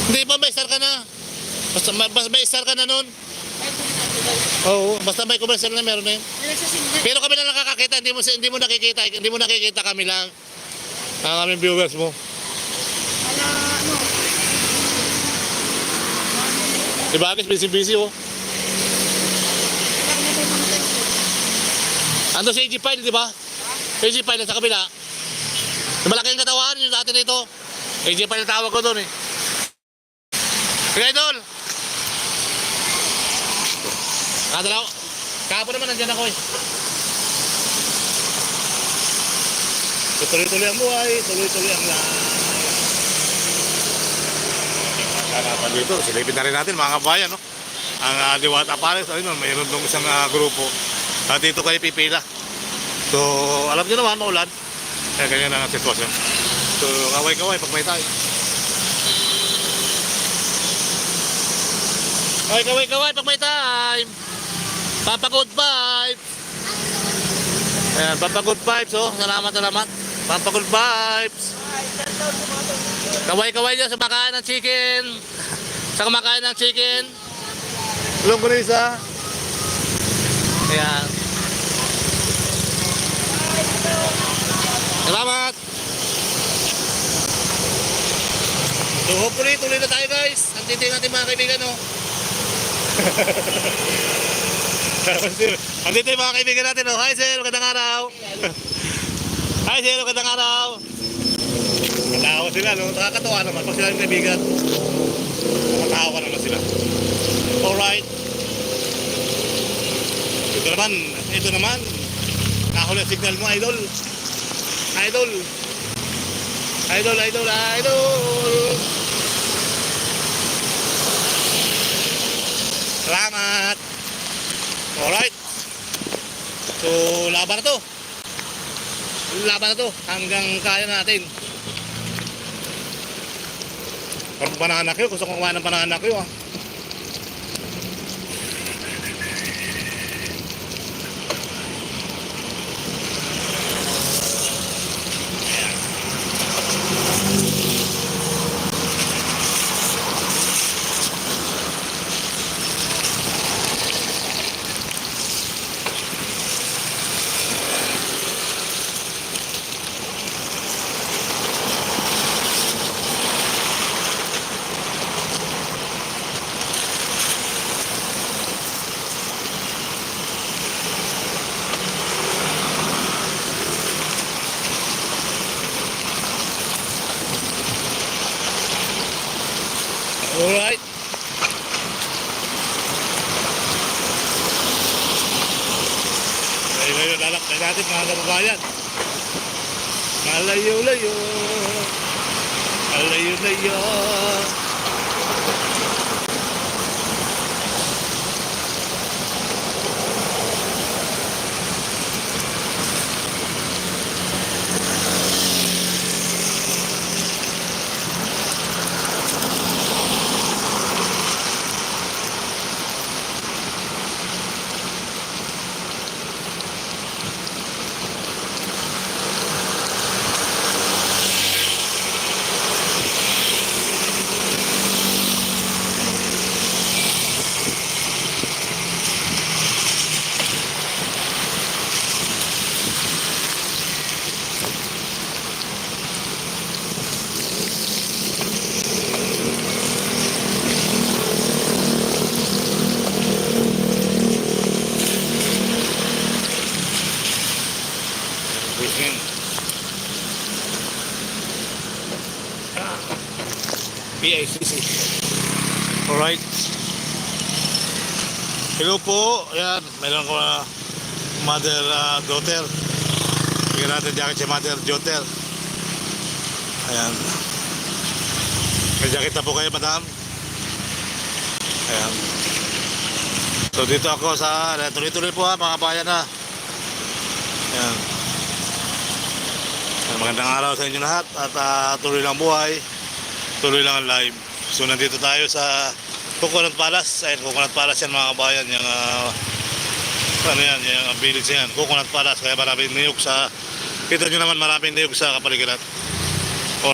Hindi ba may star ka na? Basta may star ka na nun? Oo, basta may commercial na meron na yun. Pero kami na nakakakita, hindi mo nakikita kami lang. Ang aming viewers mo. Diba Agis, busy oh. Ando si AG File, di ba? AG File sa kabila. Malaki ang katawan yung dati nito. AG File tawag ko doon eh. Kaya idol! Kadalaw. Kahapon naman nandyan ako eh. Tuloy-tuloy ang buhay, tuloy-tuloy ang lahat. Kanapan dito, silipin na rin natin mga kabayan, no? Ang Diwata Pares, ayun, mayroon dong isang grupo. At dito kayo pipila. So, alam nyo naman, maulan. Kaya ganyan ang sitwasyon. So, kaway-kaway pag may tayo. Kaway-kaway pag may time. Papagood vibes. Ayan, papagood vibes, oh. Salamat. Papagood vibes. Kaway-kaway dyan sa kumakain ng chicken. Sa kumakain ng chicken. Longganisa. Ayan. Salamat. So hopefully tuloy na tayo guys. Antitin natin mga kaibigan, no. Andito yung mga kaibigan natin, no. Hi sir, magandang araw. Hi sir, magandang araw. Natawa sila, no. Nakakatawa naman pag sila yung kaibigan. Nakatawa naman sila. Alright. Ito naman. Nakahuli ang signal mo, idol. Idol. Salamat. Alright. So, laban na to. Hanggang kaya natin. Parang panahanak yun. Gusto kong kumain ng panahanak yun, ah. Alright. Ngayon lalakbay natin mga kababayan. Malayo-layo. PICC. Alright. Hello po. Ayan, mayroon ko na mother daughter. Bigyan natin jacket si mother daughter. Ayan. May jacket na po kayo, madam. Ayan. So dito ako sa tuloy-tuloy po, ha, mga bayan, ha. Ayan. Magandang araw sa inyo lahat. At tuloy lang buhay. Tuloy lang ang live. So nandito tayo sa Coconut Palace. Ayun, Coconut Palace yan mga kabayan. Yung ano yan, yung village yan, Coconut Palace. Kaya maraming niyog sa, kita nyo naman, maraming niyog sa kapaligiran.